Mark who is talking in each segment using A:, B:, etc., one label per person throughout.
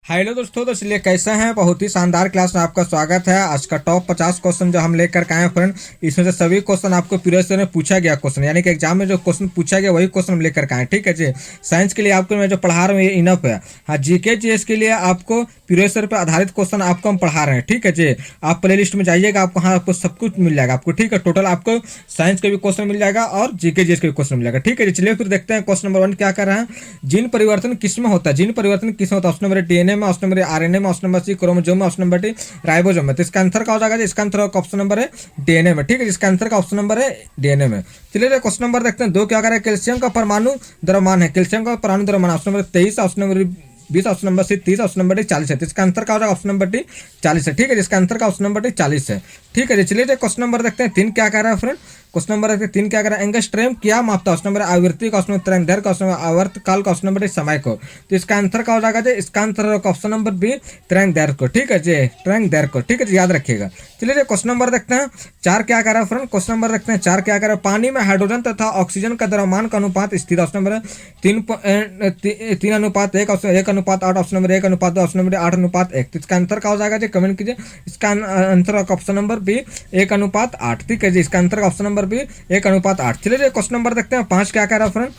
A: Hello दोस्तों, तो चलिए कैसे हैं। बहुत ही शानदार क्लास में आपका स्वागत है। आज का टॉप 50 क्वेश्चन जो हम लेकर के आए हैं फ्रेंड, इसमें से सभी क्वेश्चन आपको प्रीवियस ईयर में पूछा गया क्वेश्चन, यानी कि एग्जाम में जो क्वेश्चन पूछा गया वही क्वेश्चन हम लेकर के आए हैं। ठीक है जी। साइंस के लिए आपको मैं जो पढ़ा रहा हूँ ये इनफ है। हाँ, जीके जीएस के लिए आपको प्रीवियस ईयर पर आधारित क्वेश्चन आपको हम पढ़ा रहे हैं। ठीक है जी। आप प्ले लिस्ट में जाइएगा, आपको हाँ आपको सब कुछ मिल जाएगा आपको। ठीक है, टोटल आपको साइंस के भी क्वेश्चन मिल जाएगा और जीके जीएस के भी क्वेश्चन मिल जाएगा। ठीक है जी। चलिए फिर देखते हैं क्वेश्चन नंबर 1 क्या कर रहा है। जीन परिवर्तन किसमें होता है? जीन परिवर्तन किसमें होता है? ऑप्शन नंबर डीएनए में, ऑप्शन नंबर आरएनए में, ऑप्शन नंबर सी क्रोमोसोम में, ऑप्शन नंबर डी राइबोसोम में। तो इसका आंसर क्या हो जाएगा? इसका आंसर ऑप्शन नंबर है डीएनए में। ठीक है, इसका आंसर का ऑप्शन नंबर है डीएनए में। चलिए क्वेश्चन नंबर देखते हैं 2 क्या कर रहा है। कैल्शियम का परमाणु द्रव्यमान है। कैल्शियम का परमाणु द्रव्यमान option number 23, option number 20, option number C 30, option number D 40 है। तो इसका आंसर का हो जाएगा ऑप्शन नंबर डी 40 है। ठीक है, इसका आंसर का ऑप्शन नंबर डी 40 है। ठीक है, चलिए क्वेश्चन नंबर देखते हैं 3 क्या कर रहा है फ्रेंड। क्वेश्चन नंबर 3 क्या कर रहा है। एंगस्ट्रॉम क्या मापता है? ऑप्शन नंबर आवृत्ति का, ऑप्शन नंबर तरंगदैर्घ्य का, ऑप्शन नंबर आवर्त काल का, ऑप्शन नंबर समय को। तो इसका आंसर का हो जाएगा जी, इसका आंसर ऑप्शन नंबर बी तरंगदैर्घ्य को। ठीक है जी, तरंगदैर्घ्य को। ठीक है जी, याद रखिएगा। चलिए क्वेश्चन नंबर देखते हैं 4 क्या कर रहा है फ्रेंड। क्वेश्चन नंबर देखते हैं 4 क्या कर रहा है। पानी में हाइड्रोजन तथा ऑक्सीजन का द्रव्यमान का अनुपात स्थिर। Option number 3:1, option 1:8, option number 1:2, option number 8:1। तो इसका आंसर का हो जाएगा जी, कमेंट कीजिए। इसका आंसर ऑप्शन नंबर बी 1:8। ठीक है जी, इसका आंसर ऑप्शन नंबर बी 1:8। चलिए क्वेश्चन नंबर देखते हैं 5 क्या कह रहा है फ्रेंड।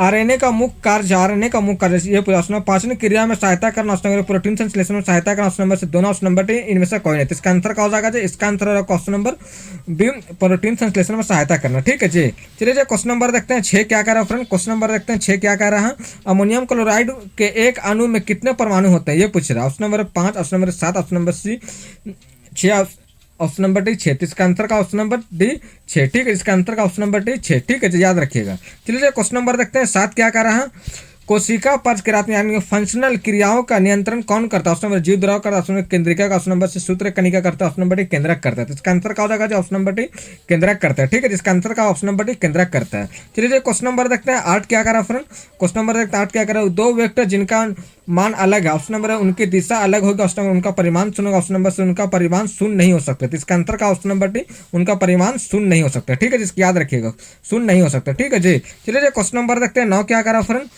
A: आरएनए का मुख्य कार्य, आरएनए का मुख्य कार्य ये ऑप्शन पाचन क्रिया में सहायता करना, ऑप्शन नंबर प्रोटीन संश्लेषण में सहायता करना, ऑप्शन नंबर से दोनों, ऑप्शन नंबर डी इनमें से कोई नहीं। तो इसका आंसर क्या हो जाएगा जी, इसका answer option number B protein संश्लेषण में सहायता करना। ठीक है जी। चलिए क्वेश्चन नंबर देखते हैं 6 क्या कह रहा है फ्रेंड। क्वेश्चन नंबर देखते हैं 6 क्या कह रहा है। अमोनियम क्लोराइड के एक अणु में कितने परमाणु होते हैं ये पूछ रहा है। Option number 5, option number 7, option number C 6, option number D 6। तो इसका आंसर का ऑप्शन नंबर डी 6। ठीक है, इसका आंसर का ऑप्शन नंबर डी 6। ठीक है जी, याद रखिएगा। चलिए क्वेश्चन नंबर देखते हैं 7 क्या कर रहा है। कोशिका परिक्रियात्मक यानी फंक्शनल क्रियाओं का नियंत्रण कौन करता है? ऑप्शन नंबर जीव द्रव करता है, ऑप्शन नंबर केंद्रिका का, ऑप्शन नंबर से सूत्र कणिका करता है, ऑप्शन नंबर डी केंद्रक करता है। तो इसका आंसर क्या हो जाएगा? ऑप्शन नंबर डी केंद्रक करता है। ठीक है, जिसका आंसर का ऑप्शन नंबर डी केंद्रक करता है। चलिए क्वेश्चन नंबर देखते हैं 8 क्या कर रहा है फ्रेंड। क्वेश्चन नंबर देखते हैं 8 क्या कर रहा है। 2 वेक्टर जिनका मान अलग है, ऑप्शन नंबर है उनकी दिशा अलग होगी, ऑप्शन नंबर उनका परिमाण शून्य होगा, ऑप्शन नंबर से उनका परिमाण शून्य नहीं हो सकता। तो इसका आंसर का ऑप्शन नंबर डी उनका परिमाण शून्य नहीं हो सकता। ठीक है, जिसकी याद रखिएगा शून्य नहीं हो सकता। ठीक है जी। चलिए क्वेश्चन नंबर देखते हैं 9 क्या कर रहा है फ्रेंड।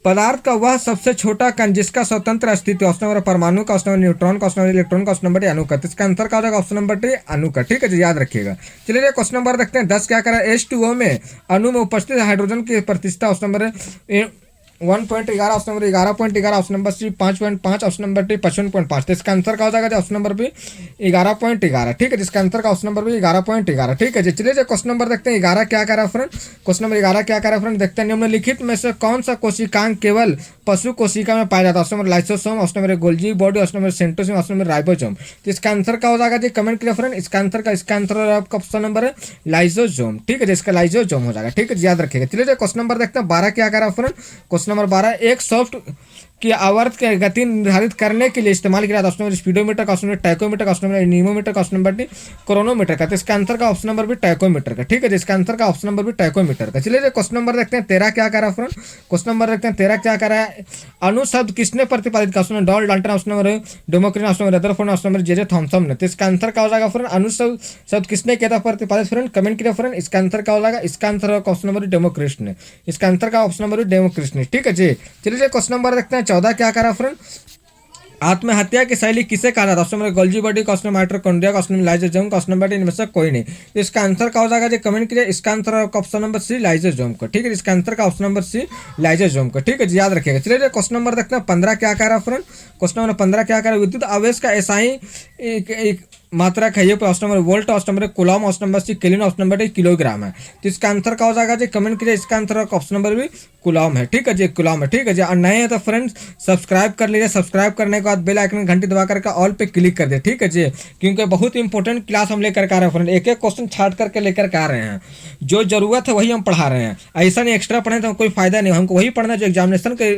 A: पदार्थ का वह सबसे छोटा कण जिसका स्वतंत्र अस्तित्व, ऑप्शन नंबर परमाणु का, ऑप्शन नंबर न्यूट्रॉन का, ऑप्शन नंबर इलेक्ट्रॉन का, ऑप्शन नंबर अणु का। तो इसका आंसर क्या हो जाएगा? ऑप्शन नंबर डी अणु का। ठीक है जी, याद रखिएगा। चलिए क्वेश्चन नंबर देखते हैं 10 क्या करा। H2O में अणु में उपस्थित हाइड्रोजन की प्रतिष्ठा, option number 1.11, option number 11.11, option number C 5.5, option number D 55.5। तो इसका आंसर क्या हो जाएगा? Option number B 11.11। ठीक है, जिसका आंसर का ऑप्शन नंबर बी 11.11। ठीक है जी। चलिए क्वेश्चन नंबर देखते हैं 11 क्या कर रहा है फ्रेंड। क्वेश्चन नंबर 11 क्या कर रहा है फ्रेंड, देखते हैं निम्नलिखित में से कौन सा कोशिकांग केवल पशु कोशिका में पाया जाता है? Option number lysosome, option number Golgi body, option number centrosome, option number ribosome. तो इसका आंसर क्या हो जाएगा जी, कमेंट करिए फ्रेंड। इसका आंसर आपका ऑप्शन नंबर है लाइसोसोम। ठीक है, जिसका लाइसोसोम हो जाएगा। ठीक है, याद रखिएगा। चलिए क्वेश्चन नंबर देखते हैं 12 क्या कर रहा है फ्रेंड। क्वेश्चन नंबर 12 एक सॉफ्ट की आवर्त की गति निर्धारित करने के लिए इस्तेमाल किया जाता है, ऑप्शन नंबर स्पीडोमीटर का, ऑप्शन नंबर टाइकोमीटर का, ऑप्शन नंबर नीमोमीटर का, ऑप्शन नंबर डी क्रोनोमीटर का। तो इसका आंसर का ऑप्शन नंबर भी टाइकोमीटर का। ठीक है, इसका आंसर का ऑप्शन नंबर भी टाइकोमीटर का। चलिए क्वेश्चन नंबर देखते हैं 13 क्या कर रहा है फ्रेंड। क्वेश्चन नंबर देखते हैं 13 क्या कर रहा है। अणु शब्द किसने प्रतिपादित किया? ऑप्शन नंबर डॉल डाल्टन, ऑप्शन नंबर डेमोक्रिन, option number Rutherford, option number J Thomson ने। तो इसका आंसर क्या हो जाएगा फ्रेंड? अणु शब्द किसने किया था प्रतिपादित फ्रेंड, कमेंट किया फ्रेंड। इसका आंसर क्या हो जाएगा? इसका आंसर ऑप्शन नंबर डेमोक्रिस्ट ने। इसका आंसर का ऑप्शन नंबर डेमोक्रिस्ट ने। ठीक है जी। चलिए क्वेश्चन नंबर देखते हैं 14 क्या कर रहा है फ्रेंड। आत्महत्या की शैली किसे कहा जाता है? ऑप्शन नंबर गोल्जी बॉडी का, ऑप्शन नंबर माइटोकॉन्ड्रिया का, ऑप्शन नंबर लाइसोसोम का, ऑप्शन नंबर इनमें से कोई नहीं। तो इसका आंसर क्या हो जाएगा जी, कमेंट कीजिए। इसका answer option number C lysosome को। ठीक है, इसका आंसर का ऑप्शन नंबर सी लाइसोसोम को। ठीक है जी, याद रखिएगा। चलिए क्वेश्चन नंबर देखते हैं 15 क्या कह रहा है फ्रेंड। क्वेश्चन नंबर 15 क्या कह रहा है। विद्युत आवेश का एसआई एक मात्रा है, option number volt, option number coulomb, option number C kelvin, option number D kilogram है। तो इसका आंसर क्या हो जाएगा जी, कमेंट कीजिए। इसका आंसर ऑप्शन नंबर भी कूलम है। ठीक है जी, कूलम है। ठीक है जी। और नए हैं तो फ्रेंड्स सब्सक्राइब कर लीजिए। सब्सक्राइब करने के बाद बेल आइकन घंटी दबा करके ऑल पे क्लिक कर दे। ठीक है जी, क्योंकि बहुत इंपॉर्टेंट क्लास हम लेकर आ रहे हैं फ्रेंड। एक एक क्वेश्चन छाट करके लेकर आ रहे हैं। जो जरूरत है वही हम पढ़ा रहे हैं। ऐसा नहीं एक्स्ट्रा पढ़े तो कोई फायदा नहीं। हमको वही पढ़ना जो एग्जामिनेशन के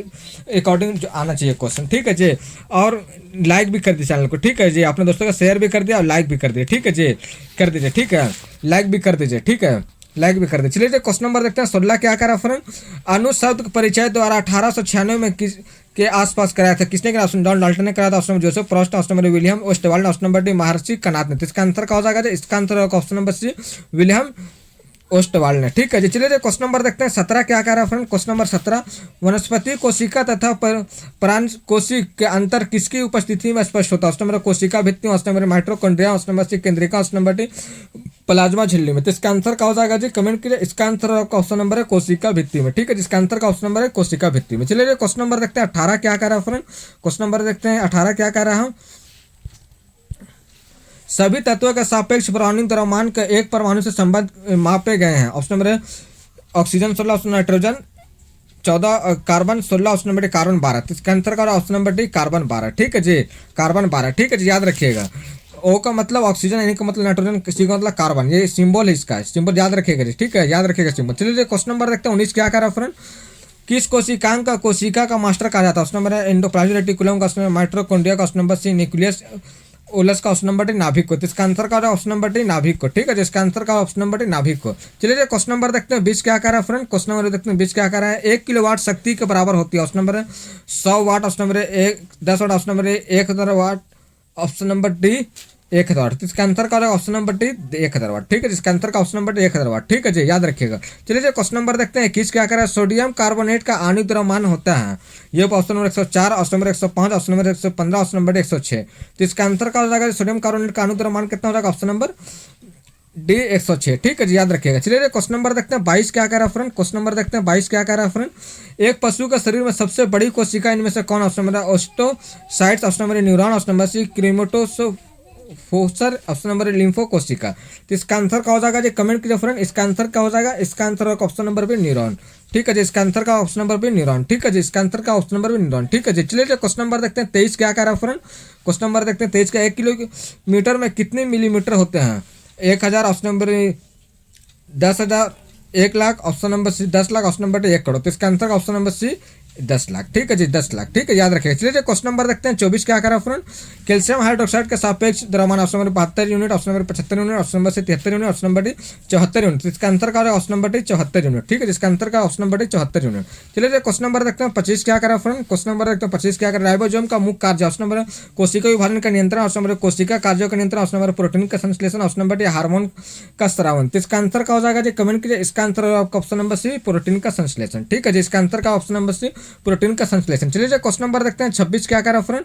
A: अकॉर्डिंग आना चाहिए क्वेश्चन। ठीक है जी। और लाइक भी कर दीजिए चैनल को। ठीक है जी, अपने दोस्तों का शेयर भी कर दिया और लाइक भी कर दिया। ठीक है जी, कर दीजिए। ठीक है, लाइक भी कर दीजिए। ठीक है, लाइक भी कर दीजिए। चलिए क्वेश्चन नंबर देखते हैं 16 क्या करा फ्रेंड। अणु शब्द परिचय द्वारा 1896 में किस के आसपास कराया था? किसने कराया? ऑप्शन जॉन डाल्टन ने कराया था, option number Joseph Proust, option number William Ostwald, option number D महर्षि कनात ने। तो इसका आंसर क्या हो जाएगा? इसका answer option number C William Ostwald ने। ठीक है जी, चलिए क्वेश्चन नंबर देखते हैं 17 क्या कह रहा है फ्रेंड। क्वेश्चन नंबर 17, वनस्पति कोशिका तथा परान कोशिक के अंतर किसकी उपस्थिति में स्पष्ट होता है? ऑप्शन नंबर कोशिका भित्ति, option number mitochondria, option number C केंद्रिका, ऑप्शन नंबर डी प्लाज्मा झिल्ली में। तो इसका आंसर क्या हो जाएगा जी, कमेंट कीजिए। इसका आंसर आपका ऑप्शन नंबर है कोशिका भित्ति में। ठीक है, जिसका आंसर का ऑप्शन नंबर है कोशिका भित्ति में। चलिए क्वेश्चन नंबर देखते हैं 18 क्या कह रहा है फ्रेंड। क्वेश्चन नंबर देखते हैं 18 क्या कह रहा है। सभी तत्वों का सापेक्ष परमाणु द्रव्यमान के एक परमाणु से संबंध मापे गए हैं। Option number oxygen 16, option nitrogen 14, carbon 16, option number D carbon 12। तो इसका आंसर का ऑप्शन नंबर डी कार्बन 12। ठीक है जी, कार्बन 12। ठीक है जी, याद रखिएगा। ओ का मतलब ऑक्सीजन, एन का मतलब नाइट्रोजन, सी का मतलब कार्बन, ये सिंबल है इसका, सिंबल याद रखिएगा जी। ठीक है, याद रखिएगा सिंबल। चलिए क्वेश्चन नंबर देखते हैं 19 क्या कह रहा है फ्रेंड। किस कोशिकांग का कोशिका का मास्टर कहा जाता है? ऑप्शन नंबर है एंडोप्लाज्मिक रेटिकुलम का, ऑप्शन नंबर माइट्रोकॉन्ड्रिया का, ऑप्शन नंबर सी न्यूक्लियस ओलस का, ऑप्शन नंबर डी नाभिक को। तो इसका आंसर का ऑप्शन नंबर डी नाभिक को। ठीक है, जिसका आंसर का ऑप्शन नंबर डी नाभिक को। चलिए क्वेश्चन नंबर देखते हैं 20 क्या कह रहा है फ्रेंड। क्वेश्चन नंबर देखते हैं 20 क्या कह रहा है। 1 किलोवाट शक्ति के बराबर होती है। ऑप्शन नंबर है 100 वाट, ऑप्शन नंबर है 10 वाट, ऑप्शन नंबर है 1000 वाट, ऑप्शन नंबर डी 1000 वाट। तो इसका आंसर का ऑप्शन नंबर डी 1000 वाट। ठीक है, जिसका आंसर का ऑप्शन नंबर डी 1000 वाट। ठीक है जी, याद रखिएगा। चलिए क्वेश्चन नंबर देखते हैं 21 क्या कह रहा है। सोडियम कार्बोनेट का आणविक द्रव्यमान होता है। ये option number 104, option number 105, option number 115, option number 106। तो इसका आंसर का हो जाएगा सोडियम कार्बोनेट का आणविक द्रव्यमान कितना हो जाएगा? Option number D 106। ठीक है जी, याद रखिएगा। चलिए क्वेश्चन नंबर देखते हैं 22 क्या कह रहा है फ्रेंड। क्वेश्चन नंबर देखते हैं 22 क्या कह रहा है फ्रेंड। एक पशु के शरीर में सबसे बड़ी कोशिका इनमें से कौन? Option number osteocytes, option number neuron, option number C chromatophores, option number लिम्फो कोशिका। तो इसका आंसर क्या हो जाएगा जी, कमेंट कीजिए फ्रेंड। इसका आंसर क्या हो जाएगा? इसका आंसर होगा ऑप्शन नंबर बी न्यूरॉन। ठीक है जी, इसका आंसर का ऑप्शन नंबर बी न्यूरॉन। ठीक है जी, इसका आंसर का ऑप्शन नंबर बी न्यूरॉन। ठीक है जी, चलिए क्वेश्चन नंबर देखते हैं 23 क्या कह रहा है फ्रेंड। क्वेश्चन नंबर देखते हैं 23 का 1 किलोमीटर में कितने मिलीमीटर होते हैं? 1000, option number 10,000, 1,00,000, option number C 10 lakh, option number 1 crore. तो इसका आंसर का ऑप्शन नंबर सी 10 लाख। ठीक है जी, 10 लाख। ठीक है, याद रखिएगा। चलिए क्वेश्चन नंबर देखते हैं 24 क्या करा फ्रेंड। कैल्शियम हाइड्रोक्साइड के सापेक्ष द्रव्यमान option number 72 unit, option number 75 unit, option number से 73 unit, option number D 74 unit. इसका आंसर का ऑप्शन नंबर डी 74 यूनिट। ठीक है, जिसका आंसर का ऑप्शन नंबर डी 74 यूनिट। चलिए क्वेश्चन नंबर देखते हैं 25 क्या करा फ्रेंड। क्वेश्चन नंबर देखते हैं 25 क्या करा। राइबोसोम का मुख्य कार्य ऑप्शन नंबर कोशिका विभाजन का नियंत्रण, ऑप्शन नंबर कोशिका कार्यों का नियंत्रण, ऑप्शन नंबर प्रोटीन का संश्लेषण, ऑप्शन नंबर डी हार्मोन का स्रावन। तो इसका आंसर का हो जाएगा जी, कमेंट कीजिए। इसका आंसर आपका ऑप्शन नंबर सी प्रोटीन का संश्लेषण। ठीक है जी, इसका आंसर का ऑप्शन नंबर सी प्रोटीन का संश्लेषण। चलिए क्वेश्चन नंबर देखते हैं 26 क्या कह रहा है फ्रेंड।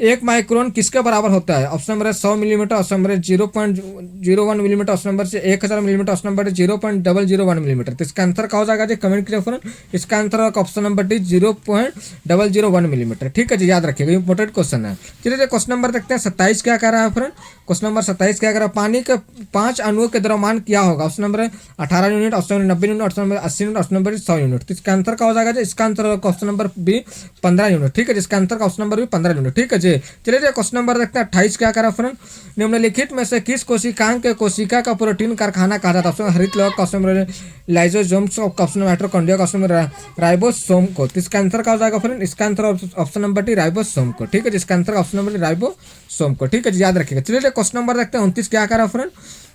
A: 1 माइक्रोन किसके बराबर होता है? Option number 100 millimetre, option number 0.01 millimetre, option number से 1000 मिलीमीटर, ऑप्शन नंबर 0.001 मिलीमीटर। तो इसका आंसर क्या हो जाएगा जी, कमेंट कीजिए फ्रेंड। इसका आंसर होगा ऑप्शन नंबर डी 0.001 मिलीमीटर। ठीक है जी, याद रखिएगा, इंपॉर्टेंट क्वेश्चन है। चलिए क्वेश्चन नंबर देखते हैं 27 क्या कह रहा है फ्रेंड। क्वेश्चन नंबर 27 क्या कह रहा है। पानी के 5 अणुओं के द्रव्यमान क्या होगा? Option number 18 unit, option number 90 unit, option number 80 unit, option number 100 unit. तो इसका आंसर क्या हो जाएगा जी, इसका आंसर होगा ऑप्शन नंबर बी 15 यूनिट। ठीक है, जिसका आंसर का ऑप्शन नंबर भी 15 यूनिट। ठीक है जी, चलिए क्वेश्चन नंबर देखते हैं 28 क्या करा फ्रेंड। निम्नलिखित में से किस कोशिकांग के कोशिका का प्रोटीन कारखाना कहा जाता है? ऑप्शन हरित लौह, option number lysosomes, option mitochondria, option number ribosome को। तो इसका आंसर क्या हो जाएगा फ्रेंड? इसका answer option number D ribosome को। ठीक है, जिसका आंसर ऑप्शन नंबर राइबोसोम को। ठीक है जी, याद रखिएगा। चलिए क्वेश्चन नंबर देखते हैं 29 क्या करा फ्रेंड।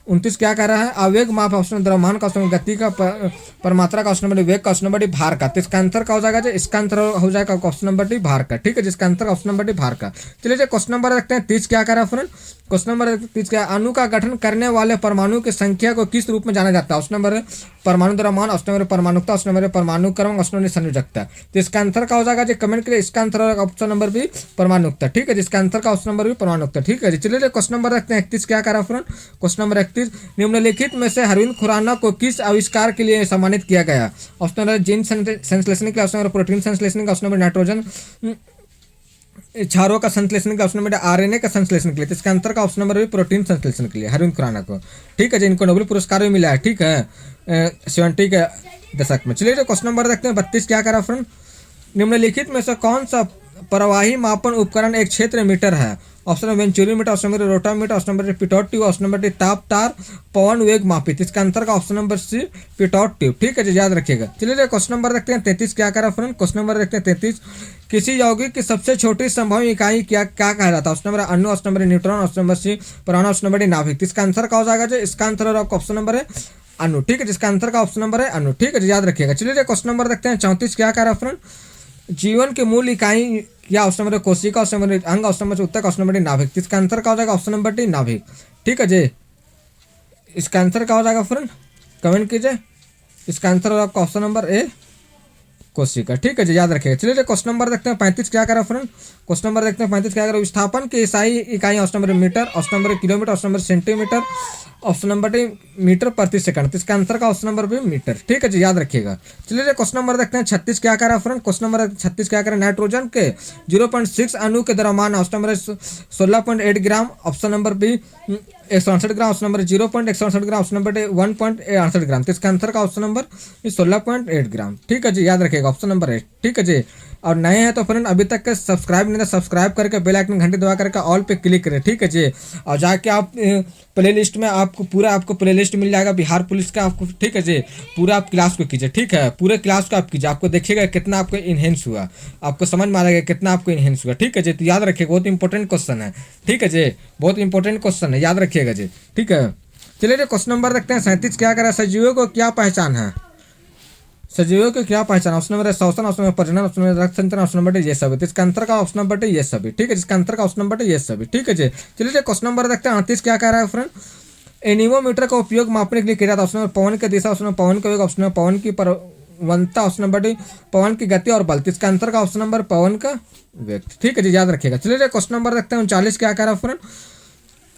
A: 29 क्या कह रहा है। आवेग माप, ऑप्शन द्रव्यमान का, ऑप्शन गति का, परमात्रा का, ऑप्शन नंबर वेग का, ऑप्शन नंबर डी भार का। तो इसका आंसर का हो जाएगा जी, इसका आंसर हो जाएगा ऑप्शन नंबर डी भार का। ठीक है, जिसका आंसर ऑप्शन नंबर डी भार का। चलिए क्वेश्चन नंबर देखते हैं 30 क्या कह रहा है फ्रेंड। क्वेश्चन नंबर 30 क्या, अणु का गठन करने वाले परमाणु की संख्या को किस रूप में जाना जाता है? ऑप्शन नंबर परमाणु द्रव्यमान, ऑप्शन नंबर परमाणुकता, ऑप्शन नंबर परमाणु क्रम, ऑप्शन नंबर संयोजकता। तो इसका आंसर का हो जाएगा जी, कमेंट करिए। इसका आंसर होगा ऑप्शन नंबर बी परमाणुकता। ठीक है, जिसका आंसर का ऑप्शन नंबर भी परमाणुकता। ठीक है जी, चलिए क्वेश्चन नंबर देखते हैं 31 क्या कह रहा है फ्रेंड। क्वेश्चन नंबर 31, निम्नलिखित में से अरविंद खुराना को किस आविष्कार के लिए सम्मानित किया गया? ऑप्शन नंबर जीन संश्लेषण के, ऑप्शन नंबर प्रोटीन संश्लेषण का, ऑप्शन नंबर नाइट्रोजन क्षारों का संश्लेषण का, ऑप्शन नंबर आरएनए का संश्लेषण के लिए। तो इसका आंसर का ऑप्शन नंबर भी प्रोटीन संश्लेषण के लिए अरविंद खुराना को। ठीक है जी, इनको नोबेल पुरस्कार भी मिला है। ठीक है, 70 के दशक में। चलिए क्वेश्चन नंबर देखते हैं 32 क्या करा फ्रेंड। निम्नलिखित में से कौन सा प्रवाही मापन उपकरण एक क्षेत्र मीटर है? Option number venturi metre, option number rotameter, option number pitot tube, option number ताप तार पवन वेग मापित। इसका आंसर का option number C pitot tube. ठीक है जी, याद रखिएगा। चलिए क्वेश्चन नंबर देखते हैं 33 क्या करा फ्रेंड। क्वेश्चन नंबर देखते हैं 33, किसी यौगिक की सबसे छोटी संभाव्य इकाई क्या कहा जाता है? ऑप्शन नंबर अणु, option number neutron, option number C परमाणु, ऑप्शन नंबर नाभिक। इसका आंसर का हो जाएगा जी, इसका आंसर आपका ऑप्शन नंबर है अणु। ठीक है, जिसका आंसर का ऑप्शन नंबर है अणु। ठीक है जी, याद रखिएगा। चलिए क्वेश्चन नंबर देखते हैं 34 क्या कह रहा है फ्रेंड। जीवन की मूल इकाई क्या? ऑप्शन नंबर कोशिका, ऑप्शन नंबर अंग, ऑप्शन नंबर उत्तक, ऑप्शन नंबर नाभिक। इसका आंसर क्या हो जाएगा? ऑप्शन नंबर डी नाभिक। ठीक है जी, इसका आंसर क्या हो जाएगा फ्रेंड? कमेंट कीजिए। इसका आंसर होगा आपका ऑप्शन नंबर ए कोशिका। ठीक है जी, याद रखिएगा। चलिए क्वेश्चन नंबर देखते हैं 35 क्या करा फ्रेंड। क्वेश्चन नंबर देखते हैं 35 क्या करा। विस्थापन की ईसाई इकाई option number metre, option number kilometre, option number centimetre, option number D metre प्रति सेकंड। तो इसका आंसर का ऑप्शन नंबर भी मीटर। ठीक है जी, याद रखिएगा। चलिए क्वेश्चन नंबर देखते हैं 36 क्या करा फ्रेंड। क्वेश्चन नंबर 36 क्या करा। नाइट्रोजन के 0.6 अणु के द्रव्यमान ऑप्शन नंबर 16.8 ग्राम, ऑप्शन नंबर बी 168 ग्राम, ऑप्शन नंबर 0.168 ग्राम, ऑप्शन नंबर डी 1.68 ग्राम। तो इसका आंसर का ऑप्शन नंबर 16.8 ग्राम। ठीक है जी, याद रखिएगा ऑप्शन नंबर 8। ठीक है जी, और नए हैं तो फ्रेंड अभी तक सब्सक्राइब नहीं था, सब्सक्राइब करके बेल आइकन घंटी दबा करके ऑल पे क्लिक करें। ठीक है जी, और जाके आप प्लेलिस्ट में आपको प्लेलिस्ट मिल जाएगा बिहार पुलिस का आपको। ठीक है जी, पूरा आप क्लास को कीजिए। ठीक है, पूरे क्लास को आप कीजिए, आपको देखिएगा कितना आपको इनहेंस हुआ, आपको समझ में आ जाएगा कितना आपको इनहेंस हुआ। ठीक है जी, तो याद रखिएगा बहुत इंपॉर्टेंट क्वेश्चन है। ठीक है जी, बहुत इंपॉर्टेंट क्वेश्चन है, याद रखिएगा जी। ठीक है, चलिए क्वेश्चन नंबर देखते हैं 37 क्या करा। सजीवों को क्या पहचान है। सजीवों की क्या पहचान। ऑप्शन नंबर श्वसन, ऑप्शन नंबर प्रजनन, ऑप्शन नंबर रक्त संचरण, ऑप्शन नंबर ये सभी। तो इसका अंतर का ऑप्शन नंबर ये सभी। ठीक है, जिसका अंतर का ऑप्शन नंबर ये सभी। ठीक है जी, चलिए क्वेश्चन नंबर देखते हैं 38 क्या कह रहा है फ्रेंड। एनीमोमीटर का उपयोग मापने के लिए किया जाता है। ऑप्शन नंबर पवन की दिशा, ऑप्शन नंबर पवन का वेग, ऑप्शन नंबर पवन की प्रवणता, ऑप्शन नंबर डी पवन की गति और बल। तो इसका अंतर का ऑप्शन नंबर पवन का वेग। ठीक है जी, याद रखिएगा। चलिए क्वेश्चन नंबर देखते हैं 39 क्या कह रहा है फ्रेंड।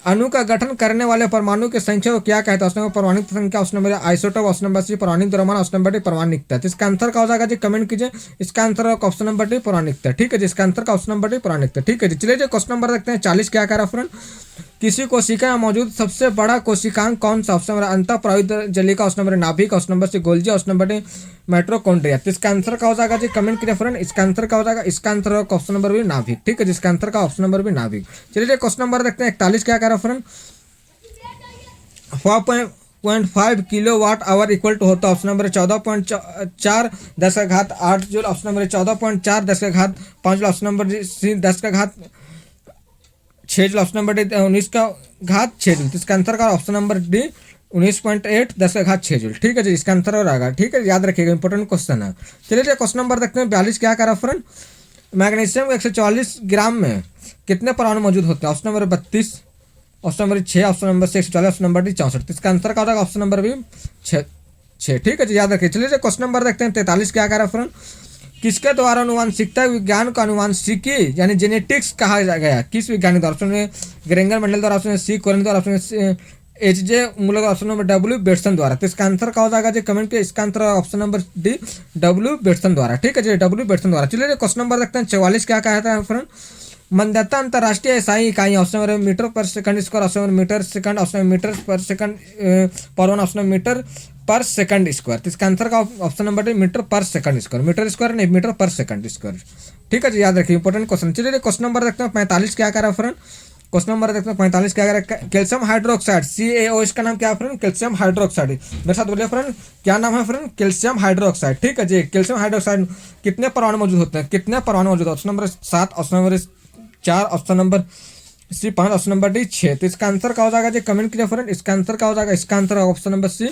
A: अणु का गठन करने वाले परमाणु की संख्या को क्या कहता है। ऑप्शन नंबर परमाणुक संख्या, option number isotope, option number C परमाणुक द्रव्यमान, ऑप्शन नंबर डी परमाणुकता। तो इसका आंसर का हो जाएगा जी, कमेंट कीजिए। इसका आंसर होगा ऑप्शन नंबर डी परमाणुकता। ठीक है जी, इसका आंसर का ऑप्शन नंबर डी परमाणुकता। ठीक है जी, चलिए जो क्वेश्चन नंबर देखते हैं 40 क्या कह रहा है फ्रेंड। किसी कोशिका में मौजूद सबसे बड़ा कोशिकांग कौन सा। ऑप्शन नंबर अंतःप्रावित जलिका, ऑप्शन नंबर नाभिक, option number C Golgi, option number D mitochondria. तो इसका आंसर का हो जाएगा जी, कमेंट कीजिए फ्रेंड। इसका आंसर का हो जाएगा, इसका आंसर होगा ऑप्शन नंबर भी नाभिक। ठीक है, जिसका आंसर का ऑप्शन नंबर भी नाभिक। चलिए क्वेश्चन नंबर देखते हैं 41 क्या कह रहा है friend. 4.5 kilo watt hour equal to होता है। ऑप्शन नंबर 14.4 10 का घात 8 जूल, ऑप्शन नंबर 14.4 10 का घात 5 जूल, ऑप्शन नंबर सी 10 का घात 6 जूल, ऑप्शन नंबर डी 19 का घात 6 जूल। तो इसका आंसर का ऑप्शन नंबर डी 19.8 10 का घात 6 जूल। ठीक है जी, इसका आंसर हो रहेगा। ठीक है, याद रखिएगा, इंपॉर्टेंट क्वेश्चन है। चलिए क्वेश्चन नंबर देखते हैं 42 क्या करा फ्रेंड। मैग्नीशियम 144 ग्राम में कितने परमाणु मौजूद होते हैं। Option number 32, option number 6, option number 140, option number D 64। इसका आंसर क्या होगा, ऑप्शन नंबर भी 6। ठीक है जी, याद रखिए। चलिए क्वेश्चन नंबर देखते हैं 43 क्या कह रहा है फ्रेंड। किसके द्वारा अनुवांशिकता विज्ञान को अनुवांशिकी यानी जेनेटिक्स कहा गया। किस वैज्ञानिक द्वारा। ऑप्शन ग्रेंगर मेंडल द्वारा, ऑप्शन सी कोलन द्वारा, ऑप्शन HJ मूलक, ऑप्शन नंबर W बेटसन द्वारा। तो इसका आंसर क्या हो जाएगा जी, कमेंट के। इसका answer option number D W Bateson द्वारा। ठीक है जी, W बेटसन द्वारा। चलिए क्वेश्चन नंबर देखते हैं 44 क्या कहता है फ्रेंड। मंदता अंतर्राष्ट्रीय एसआई इकाई। Option number metre per second square, option number metre second, option number metre per second per one, option number metre per second square. तो इसका आंसर का option number D metre per second square. Metre square नहीं, metre per second square. ठीक है जी, याद रखिए, important question. चलिए क्वेश्चन नंबर देखते हैं 45 क्या कह रहा है फ्रेंड। क्वेश्चन नंबर देखते हैं 45 क्या कह रहा है। कैल्शियम हाइड्रोक्साइड CaO, इसका नाम क्या है फ्रेंड, कैल्शियम हाइड्रोक्साइड। मेरे साथ बोलिए फ्रेंड, क्या नाम है फ्रेंड, कैल्शियम हाइड्रोक्साइड। ठीक है जी, कैल्शियम हाइड्रोक्साइड कितने परमाणु मौजूद होते हैं, कितने परमाणु मौजूद है। Option number 7, option number 4, option number C 5, option number D 6। तो इसका आंसर क्या हो जाएगा जी, कमेंट कीजिए फ्रेंड। इसका आंसर क्या हो जाएगा, इसका आंसर ऑप्शन नंबर सी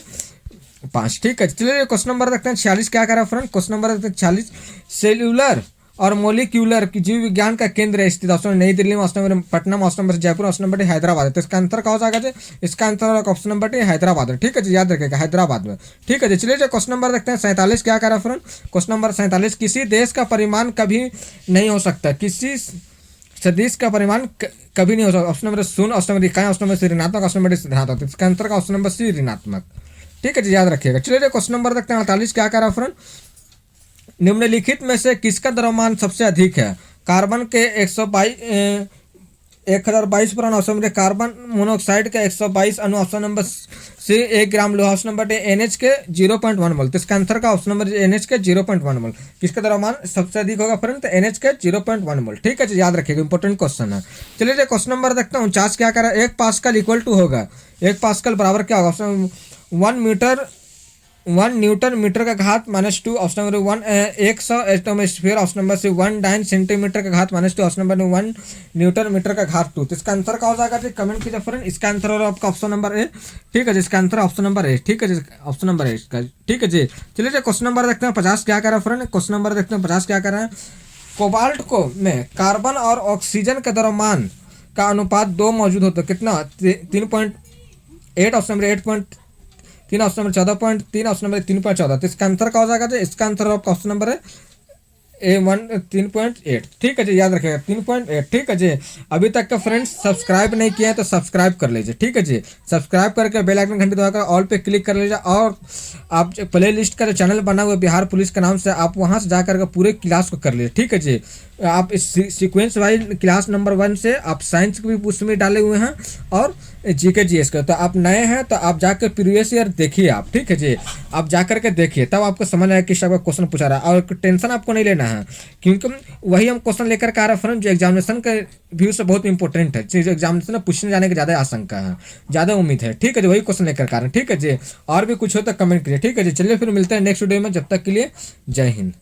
A: 5। ठीक है, चलिए क्वेश्चन नंबर देखते हैं 46 क्या कह रहा है फ्रेंड। क्वेश्चन नंबर देखते हैं 46। सेल्यूलर और मोलिक्यूलर की जीव विज्ञान का केंद्र स्थित। ऑप्शन नई दिल्ली में, ऑप्शन नंबर पटना में, option number Jaipur, option number D Hyderabad है। तो इसका आंसर क्या हो जाएगा जी, इसका answer option number D Hyderabad है। ठीक है जी, याद रखिएगा, हैदराबाद में। ठीक है जी, चलिए क्वेश्चन नंबर देखते हैं 47 क्या कह रहा है फ्रेंड। Question number 47। किसी देश का परिमाण कभी नहीं हो सकता, किसी सदिश का परिमाण कभी नहीं हो सकता। ऑप्शन नंबर 0, ऑप्शन नंबर इकाई, ऑप्शन नंबर ऋणात्मक, ऑप्शन नंबर धनात्मक। इसका आंसर का ऑप्शन नंबर सी ऋणात्मक। ठीक है जी, याद रखिएगा। चलिए क्वेश्चन नंबर देखते हैं 48 क्या कह रहा है फ्रेंड। निम्नलिखित में से किसका द्रव्यमान सबसे अधिक है। कार्बन के 1022 परमाणु, ऑप्शन नंबर कार्बन मोनोऑक्साइड के 122 अणु, ऑप्शन नंबर सी 1 ग्राम लोहा, ऑप्शन नंबर डी NH के 0.1 मोल। तो इसका आंसर का ऑप्शन नंबर NH के 0.1 मोल। किसका द्रव्यमान सबसे अधिक होगा फ्रेंड, तो NH के 0.1 मोल। ठीक है जी, याद रखिएगा, इंपॉर्टेंट क्वेश्चन है। चलिए क्वेश्चन नंबर देखते हैं 49 क्या कह रहा है। 1 पास्कल इक्वल टू होगा, 1 पास्कल बराबर क्या होगा। ऑप्शन 1 न्यूटन मीटर का घात -2, option number 100 atmosphere, option number से 1 सेंटीमीटर का घात -2, ऑप्शन नंबर 1 न्यूटन मीटर का घात 2। तो इसका आंसर क्या हो जाएगा जी, कमेंट कीजिए फ्रेंड। इसका आंसर होगा आपका ऑप्शन नंबर ए। ठीक है जी, इसका आंसर ऑप्शन नंबर ए। ठीक है जी, ऑप्शन नंबर ए इसका। ठीक है जी, चलिए क्वेश्चन नंबर देखते हैं 50 क्या कर रहा है फ्रेंड। क्वेश्चन नंबर देखते हैं 50 क्या कर रहा है। कोबाल्ट को में कार्बन और ऑक्सीजन के द्रव्यमान का अनुपात 2 मौजूद होता है, कितना 3.8, option number 3 option number 14.3, option number 3.14। तो इसका आंसर क्या हो जाएगा? इसका आंसर आपका ऑप्शन नंबर है A1 3.8। ठीक है जी, याद रखिएगा 3.8। ठीक है जी, अभी तक का फ्रेंड्स सब्सक्राइब नहीं किया है तो सब्सक्राइब कर लीजिए। ठीक है जी, सब्सक्राइब करके बेल आइकन घंटी दबाकर ऑल पे क्लिक कर लीजिए। और आप प्ले लिस्ट का जो चैनल बना हुआ है बिहार पुलिस के नाम से, आप वहां से जाकर के पूरे क्लास को कर लीजिए। ठीक है जी, आप इस सीक्वेंस वाइज क्लास नंबर 1 से आप साइंस के भी उसमें डाले हुए हैं और जीके जीएस का। तो आप नए हैं तो आप जाकर प्रीवियस ईयर देखिए आप। ठीक है जी, आप जाकर के देखिए तब आपको समझ आएगा किस टाइप का क्वेश्चन पूछा रहा है। और टेंशन आपको नहीं लेना है, क्योंकि वही हम क्वेश्चन लेकर के आ रहे हैं फ्रेंड जो एग्जामिनेशन के व्यू से बहुत इंपॉर्टेंट है। एग्जामिनेशन में पूछने जाने की ज़्यादा आशंका है, ज़्यादा उम्मीद है। ठीक है जी, वही क्वेश्चन लेकर के आ रहे हैं। ठीक है जी, और भी कुछ हो तो कमेंट कीजिए। ठीक है जी, चलिए फिर मिलते हैं नेक्स्ट वीडियो में। जब तक के लिए जय हिंद।